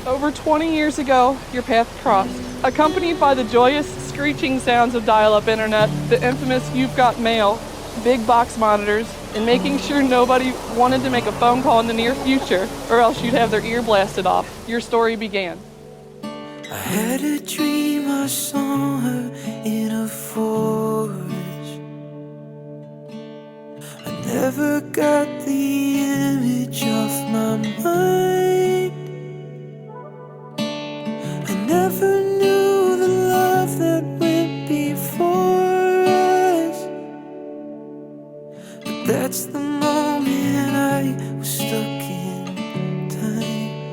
Over 20 years ago, your path crossed. Accompanied by the joyous, screeching sounds of dial-up internet, the infamous You've Got Mail, big box monitors, and making sure nobody wanted to make a phone call in the near future, or else you'd have their ear blasted off, your story began. I had a dream, I saw her in a forest. I never got the image off my mind. I never knew the love that went before us. But that's the moment I was stuck in time.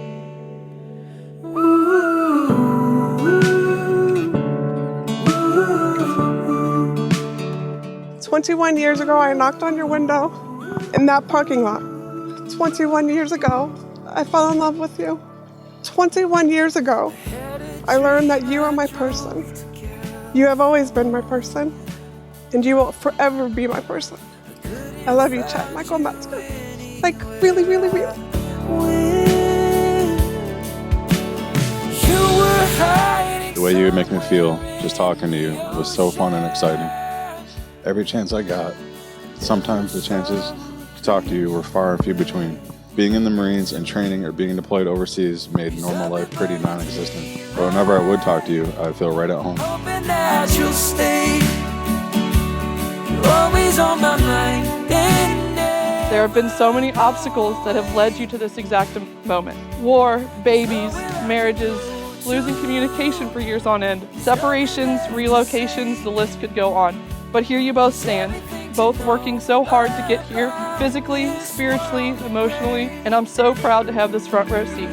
Ooh. 21 years ago, I knocked on your window in that parking lot. 21 years ago, I fell in love with you. 21 years ago, I learned that you are my person. You have always been my person, and you will forever be my person. I love you, Chet Michael Metzger. Like, really, really, really. The way you would make me feel just talking to you was so fun and exciting. Every chance I got, sometimes the chances to talk to you were far and few between. Being in the Marines and training or being deployed overseas made normal life pretty non-existent. But whenever I would talk to you, I'd feel right at home. Hoping that you'll stay. You're always on my mind. There have been so many obstacles that have led you to this exact moment. War, babies, marriages, losing communication for years on end, separations, relocations, the list could go on. But here you both stand, both working so hard to get here, physically, spiritually, emotionally, and I'm so proud to have this front row seat.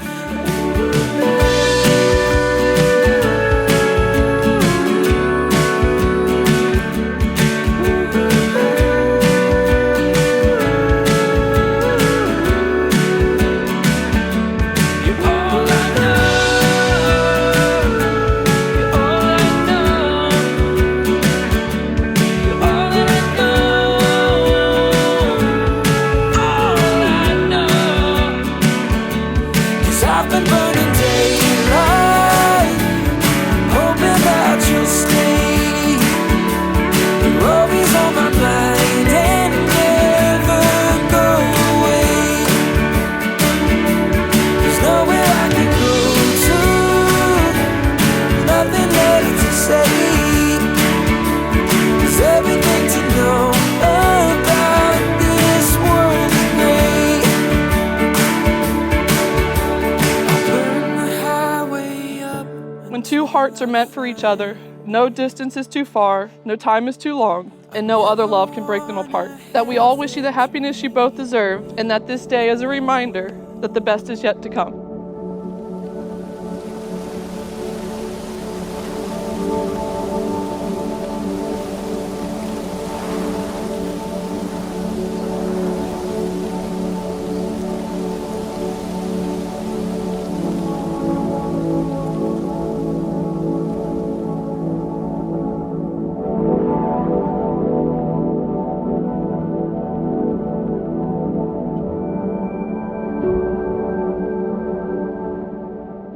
When two hearts are meant for each other, no distance is too far, no time is too long, and no other love can break them apart. That we all wish you the happiness you both deserve, and that this day is a reminder that the best is yet to come.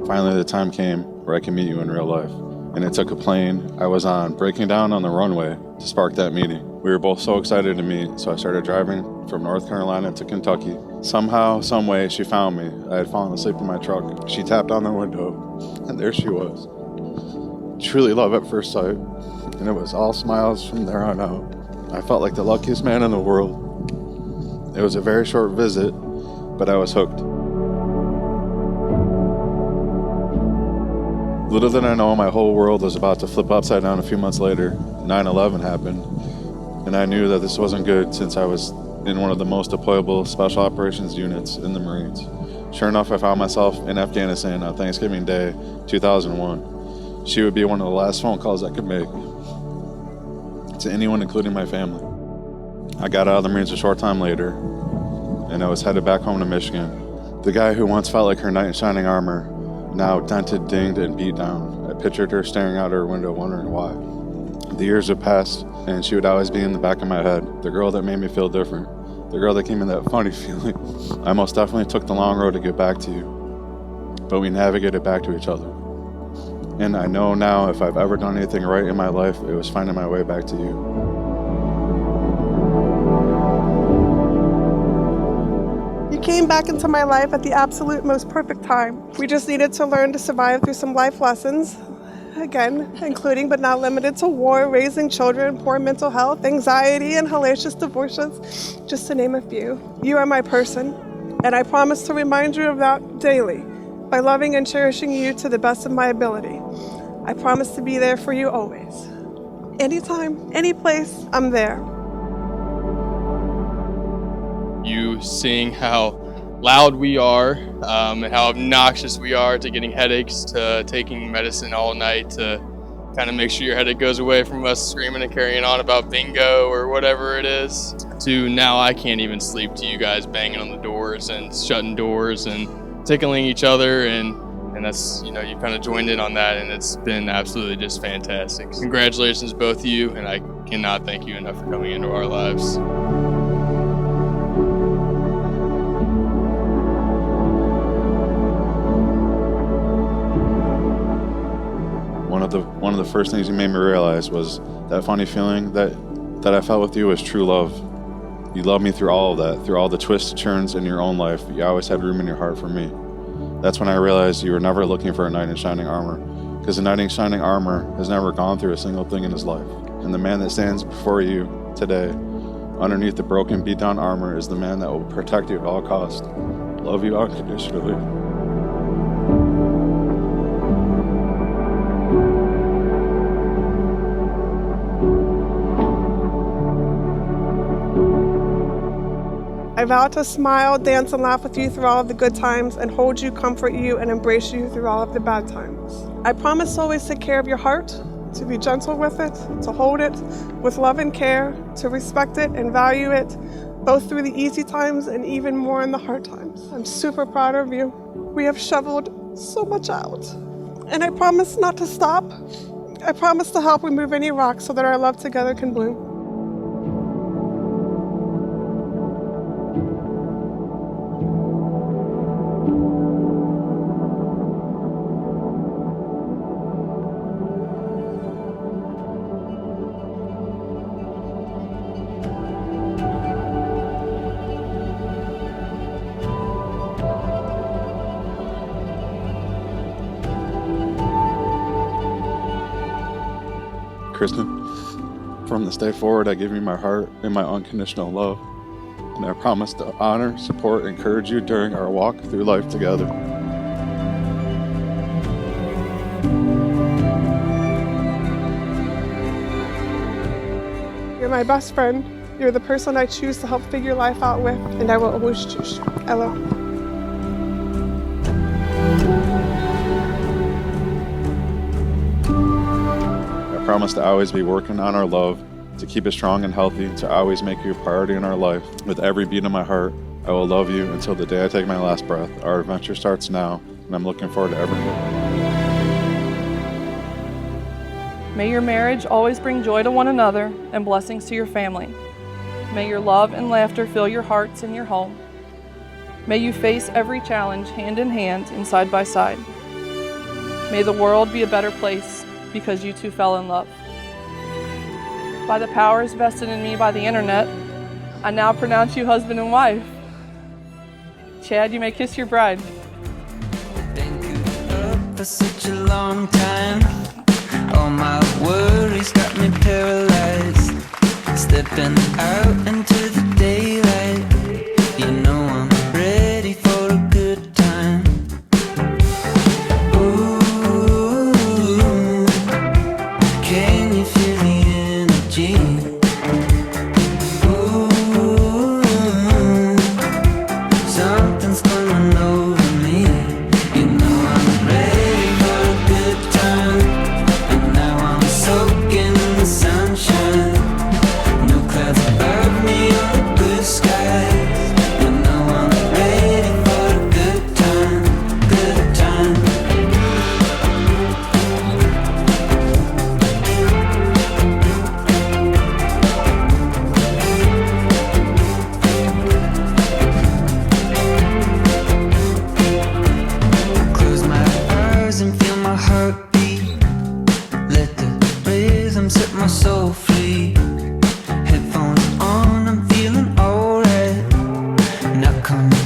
Finally, the time came where I could meet you in real life. And it took a plane I was on breaking down on the runway to spark that meeting. We were both so excited to meet, so I started driving from North Carolina to Kentucky. Somehow, some way, she found me. I had fallen asleep in my truck. She tapped on the window, and there she was. Truly love at first sight, and it was all smiles from there on out. I felt like the luckiest man in the world. It was a very short visit, but I was hooked. Little did I know, my whole world was about to flip upside down a few months later. 9/11 happened, and I knew that this wasn't good since I was in one of the most deployable special operations units in the Marines. Sure enough, I found myself in Afghanistan on Thanksgiving Day, 2001. She would be one of the last phone calls I could make to anyone, including my family. I got out of the Marines a short time later, and I was headed back home to Michigan. The guy who once felt like her knight in shining armor, now dented, dinged, and beat down. I pictured her staring out her window, wondering why. The years have passed, and she would always be in the back of my head. The girl that made me feel different. The girl that gave me that funny feeling. I most definitely took the long road to get back to you. but we navigated back to each other. And I know now if I've ever done anything right in my life, it was finding my way back to you. You came back into my life at the absolute most perfect time. We just needed to learn to survive through some life lessons, again, including but not limited to war, raising children, poor mental health, anxiety, and hellacious divorces, just to name a few. You are my person, and I promise to remind you of that daily by loving and cherishing you to the best of my ability. I promise to be there for you always. Anytime, any place, I'm there. You seeing how loud we are and how obnoxious we are to getting headaches, to taking medicine all night to kind of make sure your headache goes away from us screaming and carrying on about bingo or whatever it is, to now I can't even sleep, to you guys banging on the doors and shutting doors and tickling each other, and that's, you kind of joined in on that, and it's been absolutely just fantastic. Congratulations, both of you, and I cannot thank you enough for coming into our lives. One of the first things you made me realize was that funny feeling that I felt with you was true love. You loved me through all of that, through all the twists and turns in your own life. You always had room in your heart for me. That's when I realized you were never looking for a knight in shining armor, because a knight in shining armor has never gone through a single thing in his life. And the man that stands before you today, underneath the broken, beat-down armor, is the man that will protect you at all costs. Love you unconditionally. I vow to smile, dance, and laugh with you through all of the good times, and hold you, comfort you, and embrace you through all of the bad times. I promise to always take care of your heart, to be gentle with it, to hold it with love and care, to respect it and value it, both through the easy times and even more in the hard times. I'm super proud of you. We have shoveled so much out, and I promise not to stop. I promise to help remove any rocks so that our love together can bloom. Kristen, from this day forward, I give you my heart and my unconditional love, and I promise to honor, support, and encourage you during our walk through life together. You're my best friend. You're the person I choose to help figure life out with, and I will always choose you. Ella. I promise to always be working on our love, to keep it strong and healthy, to always make you a priority in our life. With every beat of my heart, I will love you until the day I take my last breath. Our adventure starts now, and I'm looking forward to every day. May your marriage always bring joy to one another and blessings to your family. May your love and laughter fill your hearts and your home. May you face every challenge hand in hand and side by side. May the world be a better place because you two fell in love. By the powers vested in me by the internet, I now pronounce you husband and wife. Chad, you may kiss your bride. Been cooped up for such a long time. All my worries got me paralyzed. Stepping out into the daylight, you know I'm ready for a good time. Ooh, can you feel the energy? Ooh, something's coming over me. You know I'm ready for a good time, and now I'm soaking in the sunshine. No clouds above me.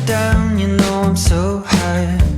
down, you know I'm so high.